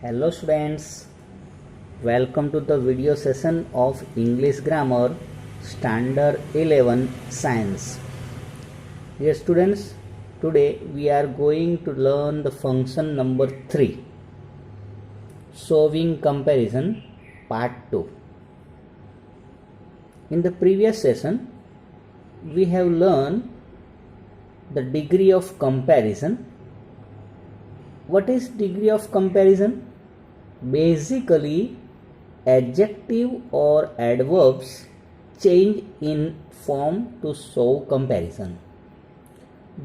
Hello students, welcome to the video session of English Grammar Standard 11 Science. Dear students, today we are going to learn the function number 3, Showing Comparison Part 2. In the previous session, we have learned the degree of comparison. What is degree of comparison? Basically, adjective or adverbs change in form to show comparison.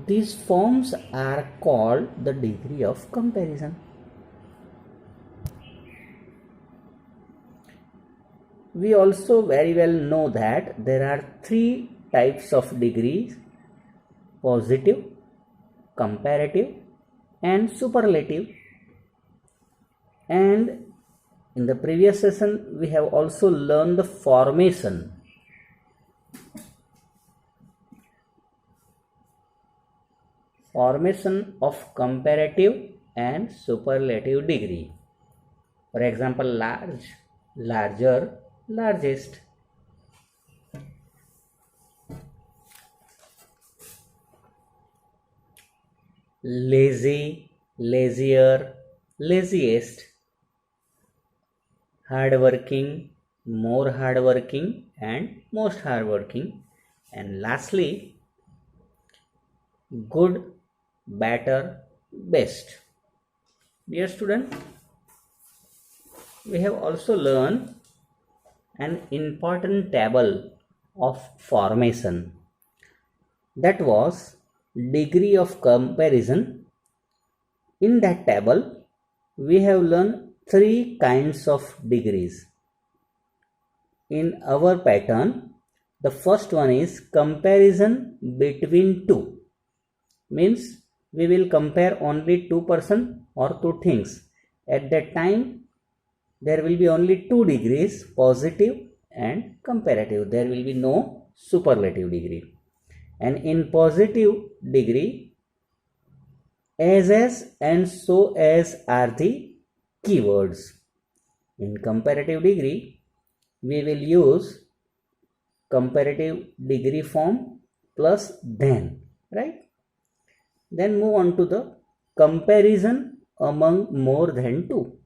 These forms are called the degree of comparison. We also very well know that there are three types of degrees: positive, comparative, and superlative. And in the previous session we have also learned the formation of comparative and superlative degree. For example, large, larger, largest. Lazy, lazier, laziest. Hardworking, more hardworking, and most hardworking. And lastly, good, better, best. Dear student, we have also learned an important table of formation, that was degree of comparison. In that table we have learned three kinds of degrees. In our pattern, the first one is comparison between two, means we will compare only two persons or two things. At that time there will be only two degrees, positive and comparative. There will be no superlative degree. And in positive degree, as and so as are the keywords. In comparative degree, we will use comparative degree form plus than, right? Then move on to the comparison among more than two.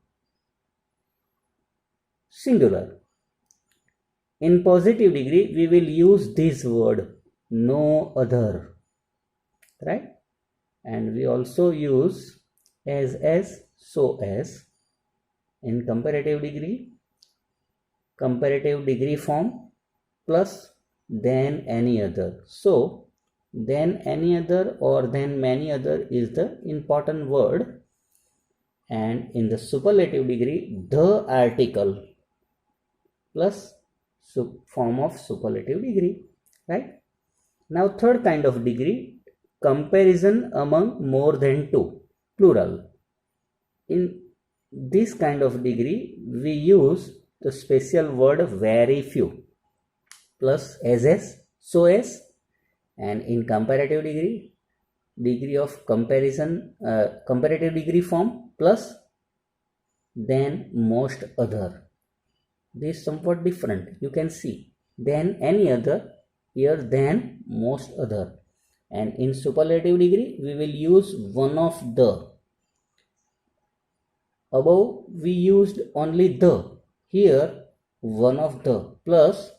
Singular. In positive degree, we will use this word, no other, right? And we also use as, so as. In comparative degree, comparative degree form plus than any other. So than any other or than many other is the important word. And in the superlative degree, the article plus form of superlative degree, right? Now third kind of degree, comparison among more than two, plural. In this kind of degree we use the special word very few plus as, so as. And in comparative degree, degree of comparison, comparative degree form plus than most other. This is somewhat different. You can see than any other, here than most other. And in superlative degree we will use one of the. Above we used only the, here one of the plus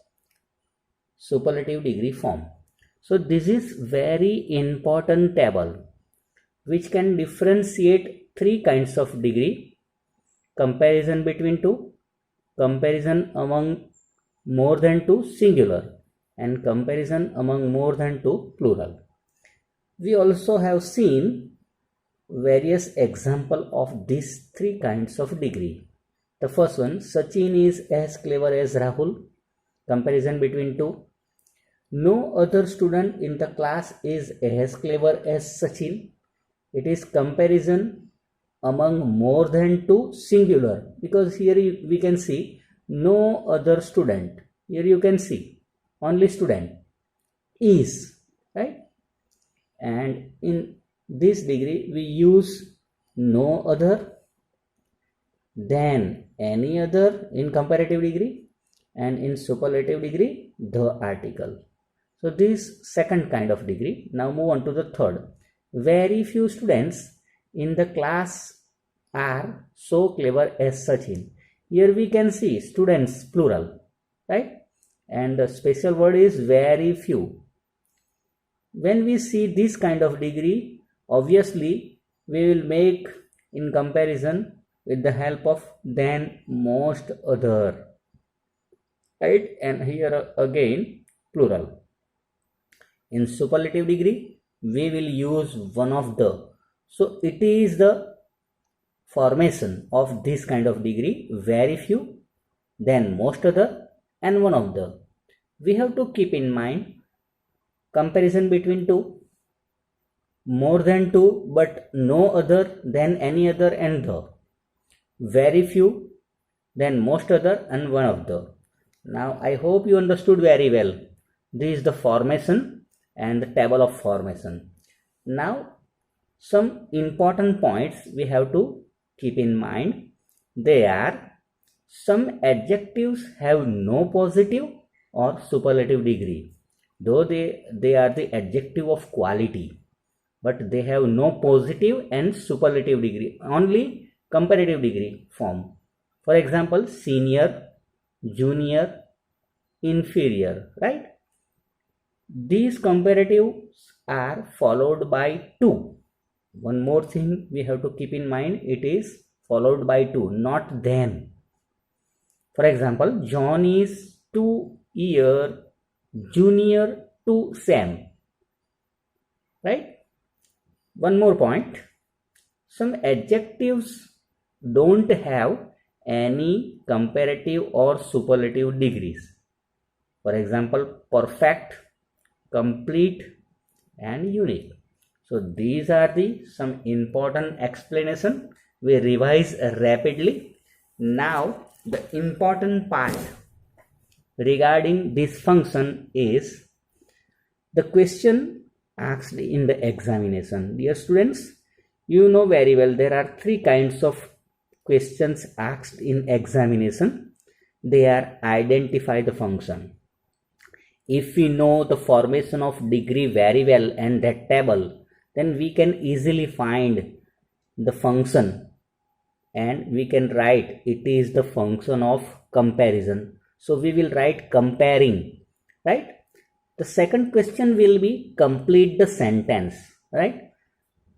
superlative degree form. So this is very important table which can differentiate three kinds of degree: comparison between two, comparison among more than two, singular, and comparison among more than two, plural. We also have seen various example of these three kinds of degree. The first one, Sachin is as clever as Rahul, comparison between two. No other student in the class is as clever as Sachin. It is comparison among more than two, singular, because here we can see no other student. Here you can see only student is, right? And in this degree we use no other then any other in comparative degree, and in superlative degree the article. So this second kind of degree. Now move on to the third. Very few students in the class are so clever as Sachin. Here we can see students plural, right? And the special word is very few. When we see this kind of degree, obviously we will make in comparison with the help of then most other, right? And here again plural. In superlative degree we will use one of the. So it is the formation of this kind of degree, very few, then most other, and one of the. We have to keep in mind comparison between two, more than two but no other, then any other, and the. Very few, then most other, and one of the. Now I hope you understood very well. This is the formation and the table of formation. Now some important points we have to keep in mind. They are: some adjectives have no positive or superlative degree, though they are the adjective of quality, but they have no positive and superlative degree, only comparative degree form. For example, senior, junior, inferior, right? These comparatives are followed by two. One more thing we have to keep in mind, it is followed by two, not then. For example, John is 2 years junior to Sam, right? One more point, some adjectives don't have any comparative or superlative degrees. For example, perfect, complete, and unique. So these are the some important explanation. We revise rapidly. Now the important part regarding this function is the question asked in the examination. Dear students, you know very well there are three kinds of questions asked in examination. They are: identify the function. If we know the formation of degree very well and that table, then we can easily find the function and we can write it is the function of comparison. So we will write comparing, right? The second question will be complete the sentence, right?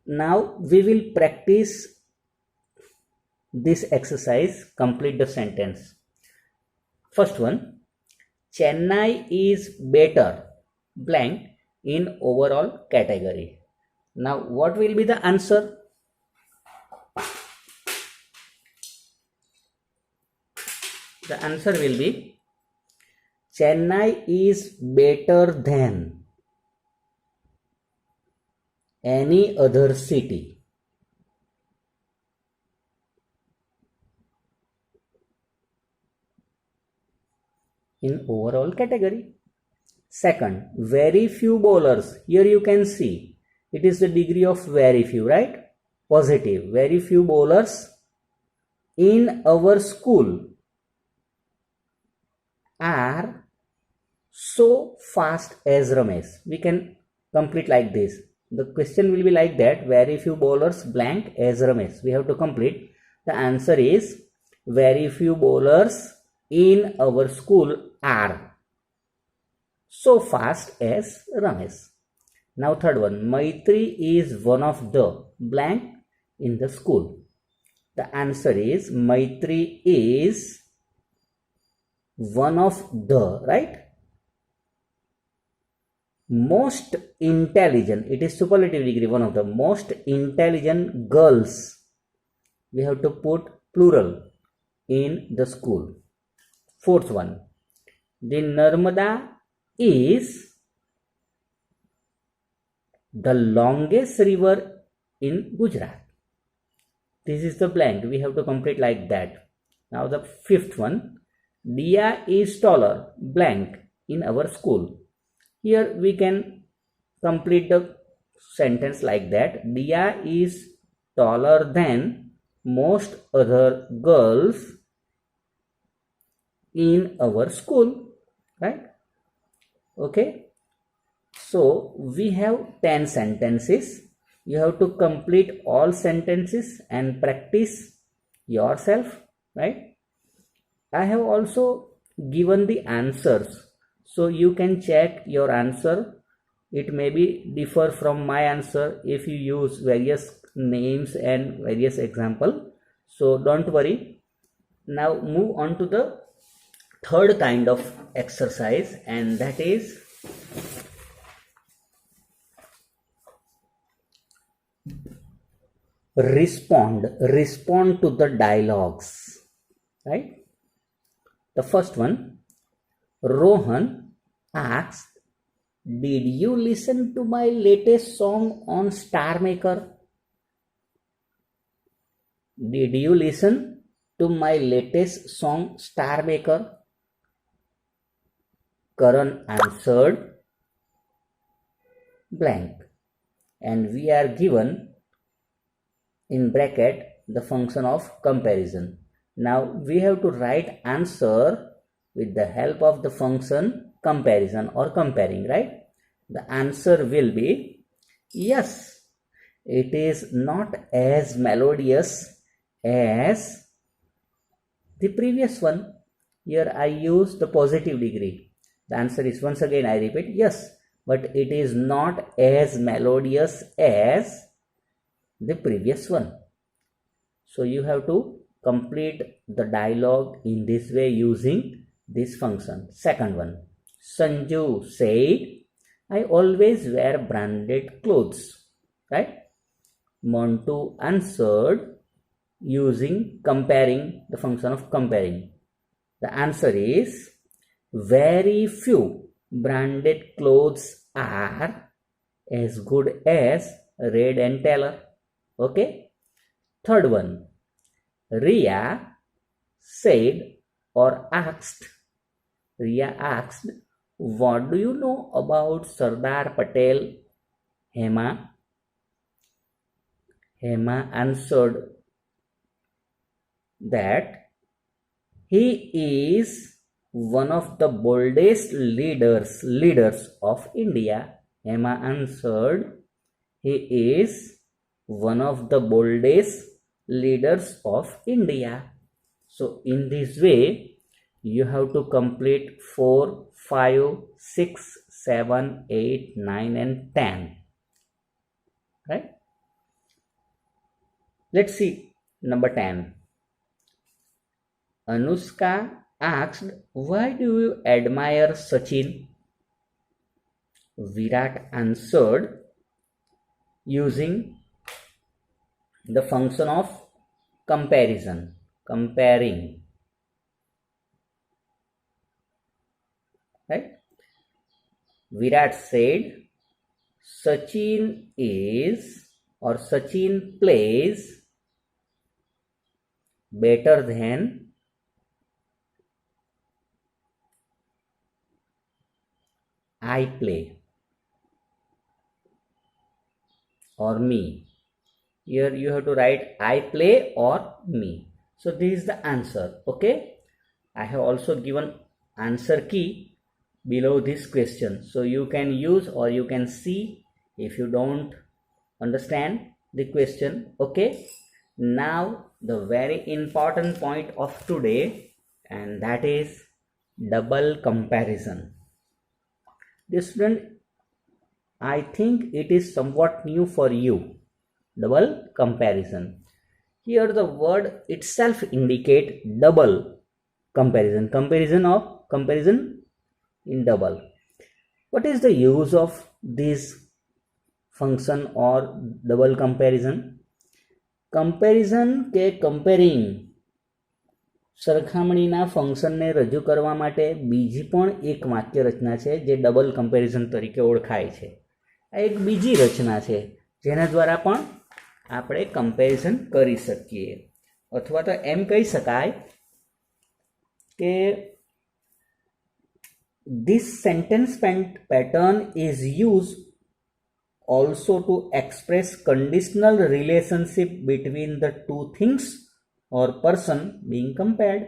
Now we will practice this exercise, complete the sentence. First one, Chennai is better blank in overall category. Now what will be the answer? The answer will be Chennai is better than any other city. In overall category. Second, very few bowlers. Here you can see it is the degree of very few, right? Positive. Very few bowlers in our school are so fast as Ramesh. We can complete like this. The question will be like that: very few bowlers blank as Ramesh. We have to complete. The answer is very few bowlers in our school are so fast as Ramesh. Now third one, Maitri is one of the blank in the school. The answer is Maitri is one of the, right? Most intelligent, it is superlative degree, one of the most intelligent girls. We have to put plural in the school. Fourth one, the Narmada is the longest river in Gujarat. This is the blank. We have to complete like that. Now the fifth one, Dia is taller blank in our school. Here we can complete the sentence like that: Dia is taller than most other girls in our school, right? Okay, so we have 10 sentences. You have to complete all sentences and practice yourself, right? I have also given the answers, so you can check your answer. It may be differ from my answer if you use various names and various example. So don't worry. Now move on to the third kind of exercise, and that is respond to the dialogues, right? The first one, Rohan asked, did you listen to my latest song on Star Maker? Did you listen to my latest song Star Maker? Karan answered blank, and we are given in bracket the function of comparison. Now we have to write answer with the help of the function comparison or comparing, right? The answer will be yes, it is not as melodious as the previous one. Here I use the positive degree. The answer is, once again I repeat, yes, but it is not as melodious as the previous one. So you have to complete the dialogue in this way using this function. Second one, Sanju said, I always wear branded clothes, right? Montu answered using comparing, the function of comparing. The answer is, very few branded clothes are as good as Red and Taylor. Okay. Third one, Ria said or asked, what do you know about Sardar Patel? Hema answered that he is one of the boldest leaders of India. Hema answered, he is one of the boldest leaders of India. So in this way, you have to complete 4, 5, 6, 7, 8, 9 and 10. Right? Let's see number 10. Anushka asked, why do you admire Sachin? Virat answered using the function of comparison, comparing. Right? Virat said, Sachin plays better than I play or me. Here you have to write I play or me. So this is the answer. Okay. I have also given answer key below this question. So you can use or you can see if you don't understand the question. Okay. Now the very important point of today, and that is double comparison. Dear student, I think it is somewhat new for you. Double comparison. Here the word itself indicate double comparison. Comparison in double. What is the use of this function or double comparison? Comparison કે comparing સરખામણીના ફંક્શનને રજૂ કરવા માટે બીજી પણ એક વાક્ય રચના છે જે ડબલ કમ્પેરિઝન તરીકે ઓળખાય છે. આ એક બીજી રચના છે જેના દ્વારા પણ આપણે કમ્પેરિઝન કરી શકીએ. અથવા તો એમ કહી શકાય કે this sentence pattern is used also to express conditional relationship between the two things or person being compared.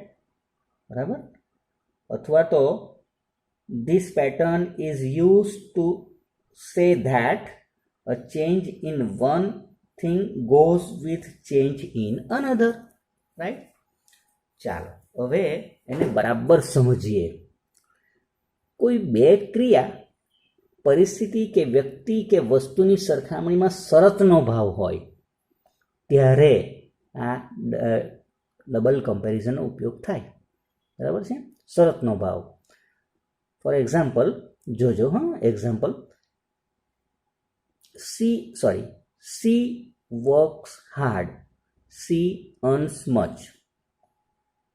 બરાબર? અથવા તો this pattern is used to say that a change in one thing goes with change in another. Right? ચાલો હવે એને બરાબર સમજીએ. કોઈ બે ક્રિયા, પરિસ્થિતિ કે વ્યક્તિ કે વસ્તુની સરખામણીમાં શરતનો ભાવ હોય ત્યારે આ ડબલ કમ્પેરિઝનનો ઉપયોગ થાય. બરાબર છે? શરતનો ભાવ. ફોર એક્ઝામ્પલ જોજો, હા, example C works hard, C અર્ન્સ much.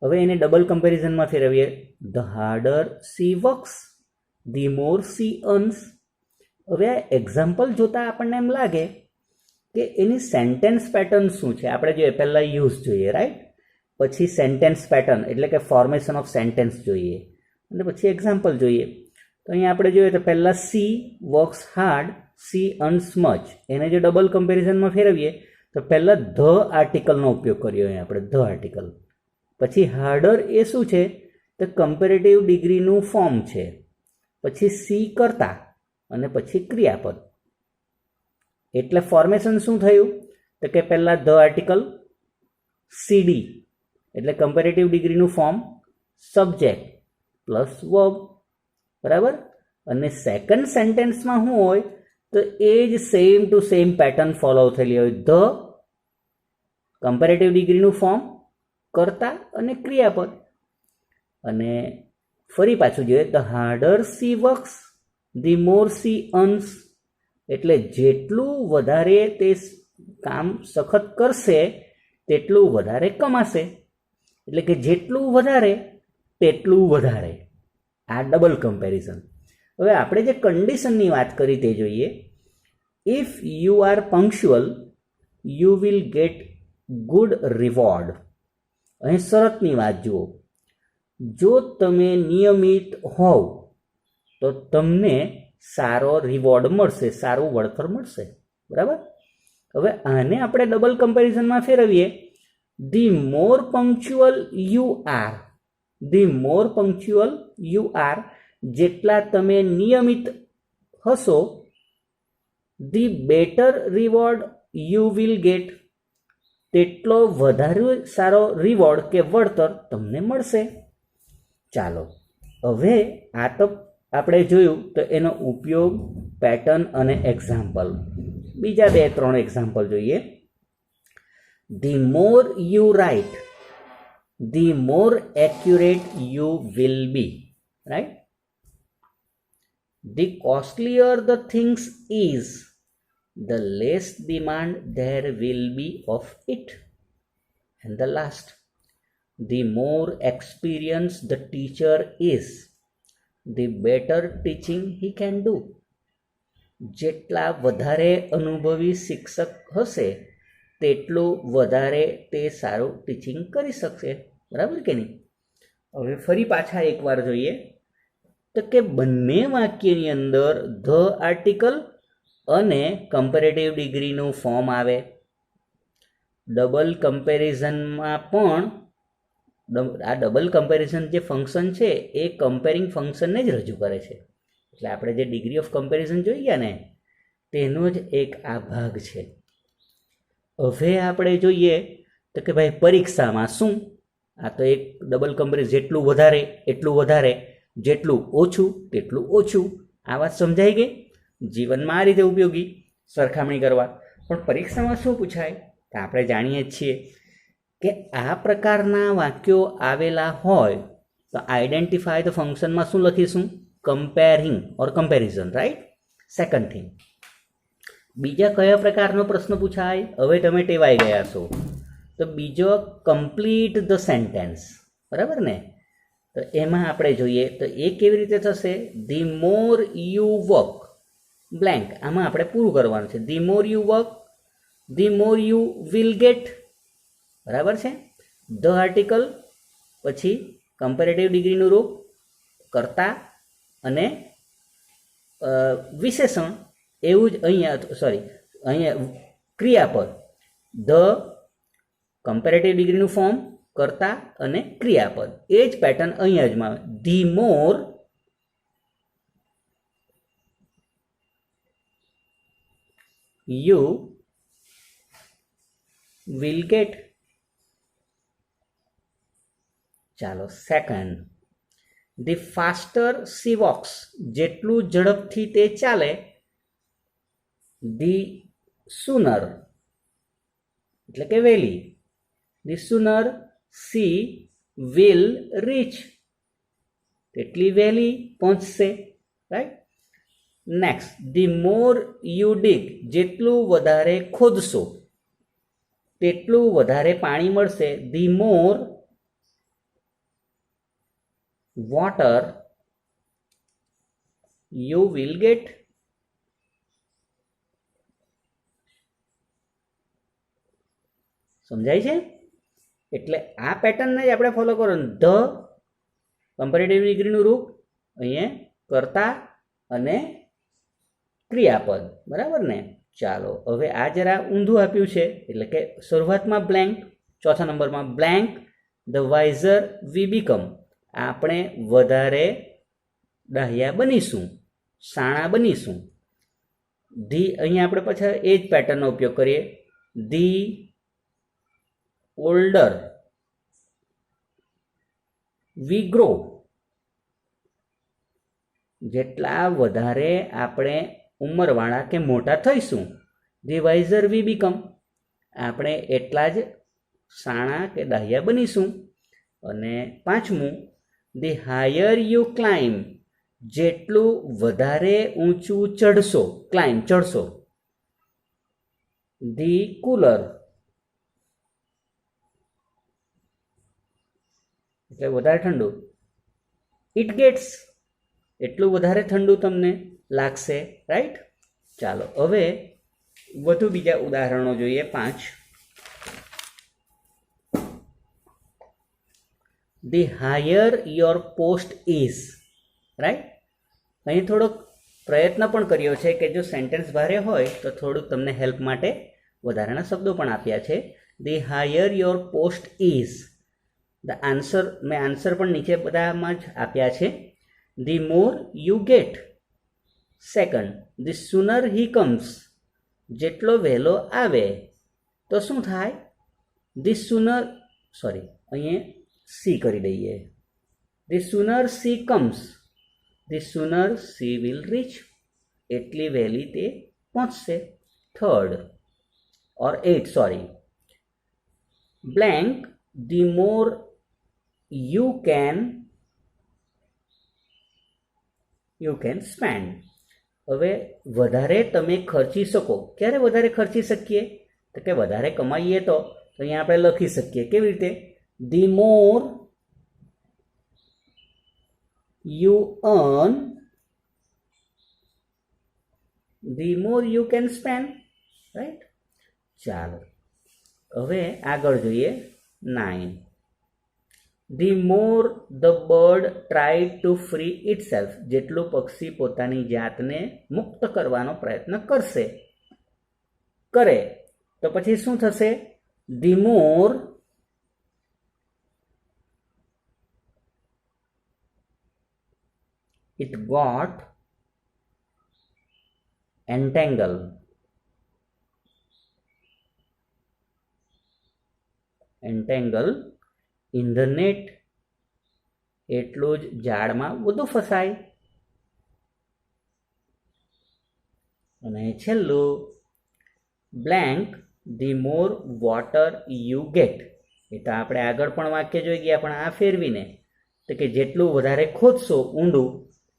હવે એને ડબલ કમ્પેરિઝનમાં ફેરવીએ. The harder C works, the more C અર્ન્સ. હવે આ એક્ઝામ્પલ જોતાં આપણને એમ લાગે કે એની સેન્ટેન્સ પેટર્ન શું છે. આપણે જોઈએ પહેલાં યુઝ જોઈએ, રાઈટ, પછી સેન્ટેન્સ પેટર્ન એટલે કે ફોર્મેશન ઓફ સેન્ટેન્સ જોઈએ, અને પછી એક્ઝામ્પલ જોઈએ. તો અહીંયા આપણે જોઈએ તો પહેલાં C works hard, C અર્ન્સ much, એને જો ડબલ કમ્પેરિઝનમાં ફેરવીએ તો પહેલાં ધ આર્ટિકલનો ઉપયોગ કર્યો અહીંયા આપણે, ધ આર્ટિકલ. પછી હાર્ડર એ શું છે તો કમ્પેરેટિવ ડિગ્રીનું ફોર્મ છે. પછી સી કરતા અને પછી ક્રિયાપદ. એટલે ફોર્મેશન શું થયું તો કે પહેલાં the article, C D comparative ડિગ્રીનું ફોર્મ, સબ્જેક્ટ પ્લસ વર્બ. બરાબર? અને સેકન્ડ સેન્ટેન્સમાં શું હોય તો એ જ same to same pattern follow થયેલી હોય. ધ કમ્પેરેટિવ ડિગ્રીનું ફોર્મ, કર્તા અને ક્રિયાપદ. અને ફરી પાછું જોઈએ, the harder C works, the more C અર્ન્સ. એટલે જેટલું વધારે તે કામ સખત કરશે તેટલું વધારે કમાશે. એટલે કે જેટલું વધારે તેટલું વધારે. આ ડબલ કમ્પેરિઝન. હવે આપણે જે કન્ડિશનની વાત કરી તે જોઈએ. If you are punctual you will get good reward. અહીં શરતની વાત જુઓ. જો તમે નિયમિત હોવ તો તમને સારો રિવોર્ડ મળશે, સારું વળતર મળશે. બરાબર? હવે આને આપણે ડબલ કમ્પેરિઝનમાં ફેરવીએ. The more punctual you are, the more punctual you are, જેટલા તમે નિયમિત હશો, the better reward you will get, તેટલો વધારે સારો રિવોર્ડ કે વળતર તમને મળશે. ચાલો હવે આ તો આપણે જોયું તો એનો ઉપયોગ, પેટર્ન અને એક્ઝામ્પલ. બીજા 2-3 એક્ઝામ્પલ જોઈએ. The more you write, the more accurate you will be. Right? The costlier the things is, the less demand there will be of it. And the last, the more experienced the teacher is, the better teaching he can do. જેટલા વધારે અનુભવી શિક્ષક હશે તેટલું વધારે તે સારું teaching કરી શકશે. બરાબર કે નહીં? હવે ફરી પાછા એકવાર જોઈએ તો કે બંને વાક્યની અંદર ધ આર્ટિકલ અને કમ્પેરેટિવ ડિગ્રીનું ફોર્મ આવે. ડબલ કમ્પેરિઝનમાં પણ આ ડબલ કમ્પેરિઝન જે ફંક્શન છે એ કમ્પેરિંગ ફંક્શનને જ રજૂ કરે છે. એટલે આપણે જે ડિગ્રી ઓફ કમ્પેરિઝન જોઈ ગયા ને તેનો જ એક આ ભાગ છે. હવે આપણે જોઈએ તો કે ભાઈ પરીક્ષામાં શું, આ તો એક ડબલ કમ્પેરિઝન, જેટલું વધારે એટલું વધારે, જેટલું ઓછું તેટલું ઓછું. આ વાત સમજાઈ ગઈ? જીવનમાં આ રીતે ઉપયોગી સરખામણી કરવા. પણ પરીક્ષામાં શું પૂછાય તો આપણે જાણીએ છીએ કે આ પ્રકારના વાક્યો આવેલા હોય તો આઈડેન્ટિફાય ધ ફંક્શનમાં શું લખીશું? કમ્પેરિંગ ઓર કમ્પેરિઝન. રાઈટ? Second thing. બીજા કયા પ્રકારનો પ્રશ્ન પૂછાય? હવે તમે ટેવાઈ ગયા છો તો બીજો કમ્પ્લીટ ધ સેન્ટેન્સ. બરાબર ને? તો એમાં આપણે જોઈએ તો એ કેવી રીતે થશે? The more you work blank. આમાં આપણે પૂરું કરવાનું છે. The more you work, the more you will gate. બરાબર છે? ધ આર્ટિકલ, પછી કમ્પેરેટિવ ડિગ્રીનું રૂપ, કર્તા અને વિશેષણ એવું જ અહીંયા અહીંયા ક્રિયાપદ ધ કમ્પેરેટિવ ડિગ્રીનું ફોર્મ કર્તા અને ક્રિયાપદ એ જ પેટર્ન અહીંયા જ માં the more you will get. ચાલો second, the faster C walks, જેટલું ઝડપથી તે ચાલે, ધી સુનર એટલે કે વહેલી, the sooner she will rich, તેટલી વહેલી પહોંચશે, right. Next, the more you dig, જેટલું વધારે ખોદશો તેટલું વધારે પાણી મળશે, the more water you will gate. સમજાય છે? એટલે આ પેટર્નને જ આપણે ફોલો કરો. ધ કમ્પેરેટિવ ડિગ્રીનું રૂપ અહીંયા કર્તા અને ક્રિયાપદ, બરાબર ને. ચાલો હવે આ જરા ઊંધું આપ્યું છે, એટલે કે શરૂઆતમાં બ્લેન્ક, ચોથા નંબરમાં બ્લેન્ક ધ વાઇઝર વી બીકમ, આપણે વધારે ડાહ્યા બનીશું, શાણા બનીશું. ધી અહીંયા આપણે પાછા એ જ પેટર્નનો ઉપયોગ કરીએ. ધી ઓલ્ડર વી ગ્રો, જેટલા વધારે આપણે ઉંમરવાળા કે મોટા થઈશું, ધી વાઇઝર વી બીકમ, આપણે એટલા જ શાણા કે ડાહ્યા બનીશું. અને પાંચમું, ધી હાયર યુ ક્લાઇમ્બ, જેટલું વધારે ઊંચું ચડશો, ક્લાઇમ્બ ચડશો, ધી કુલર એટલે વધારે ઠંડુ, ઇટ ગેટ્સ, એટલું વધારે ઠંડુ તમને લાગશે, રાઈટ. ચાલો હવે વધુ બીજા ઉદાહરણો જોઈએ. 5, the higher your post is, right. અહીં થોડોક પ્રયત્ન પણ કર્યો છે કે જો સેન્ટેન્સ ભારે હોય તો થોડુંક તમને હેલ્પ માટે વધારાના શબ્દો પણ આપ્યા છે. The higher your post is, the answer, મેં આન્સર પણ નીચે બધામાં જ આપ્યા છે. The more you get. Second, the sooner he comes, જેટલો વહેલો આવે તો શું થાય, ધી સુનર, અહીંયા સી કરી દઈએ, the sooner C comes, the sooner she will rich, એટલી વહેલી તે પહોંચશે. Third or 8, blank the more you can spend, હવે વધારે તમે ખર્ચી શકો. ક્યારે વધારે ખર્ચી શકીએ, તો કે વધારે કમાઈએ તો અહીંયા આપણે લખી શકીએ કેવી રીતે, the more you earn the more you can spend, right. ચાલો હવે આગળ જોઈએ. 9, the more the bird try to free itself, જેટલું પક્ષી પોતાની જાતને મુક્ત કરવાનો પ્રયત્ન કરે તો પછી શું થશે, the more it got entangled in the net, એટલું જ ઝાડમાં વધુ ફસાય. અને છેલ્લું, blank the more water you get, એ તો આપણે આગળ પણ વાક્ય જોઈ ગયા, પણ આ ફેરવીને તો કે જેટલું વધારે ખોદશો ઊંડું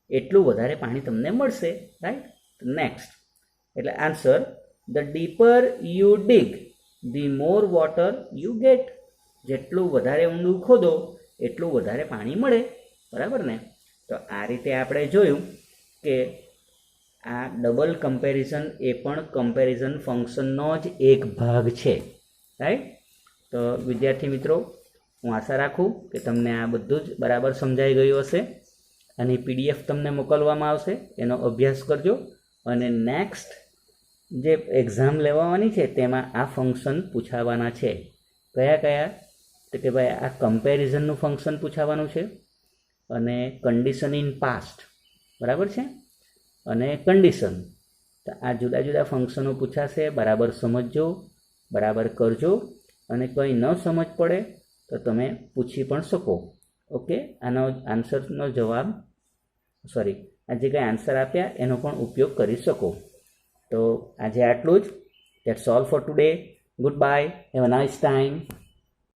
એટલું વધારે પાણી તમને મળશે, રાઈટ. નેક્સ્ટ, એટલે answer, the dipper you dig the more water you gate, જેટલું વધારે ઊંડું ખોદો એટલું વધારે પાણી મળે, બરાબર ને. તો આ રીતે આપણે જોયું કે આ ડબલ કમ્પેરિઝન એ પણ કમ્પેરિઝન ફંક્શનનો જ એક ભાગ છે, રાઈટ. તો વિદ્યાર્થી મિત્રો, હું આશા રાખું કે તમને આ બધું જ બરાબર સમજાઈ ગયું હશે. આની PDF તમને મોકલવામાં આવશે, એનો અભ્યાસ કરજો અને નેક્સ્ટ જે એક્ઝામ લેવાની છે તેમાં આ ફંક્શન પૂછાવાના છે. કયા કયા? તો કે ભાઈ આ કમ્પેરિઝનનું ફંક્શન પૂછાવાનું છે અને કન્ડિશન ઇન પાસ્ટ, બરાબર છે, અને કન્ડિશન. તો આ જુદા જુદા ફંક્શનો પૂછાશે. બરાબર સમજજો, બરાબર કરજો, અને કંઈ ન સમજ પડે તો તમે પૂછી પણ શકો. ઓકે, આનો આન્સરનો જવાબ આ જે કંઈ આન્સર આપ્યા એનો પણ ઉપયોગ કરી શકો. તો આજે આટલું જ. That's all for today. Goodbye. Have a nice time.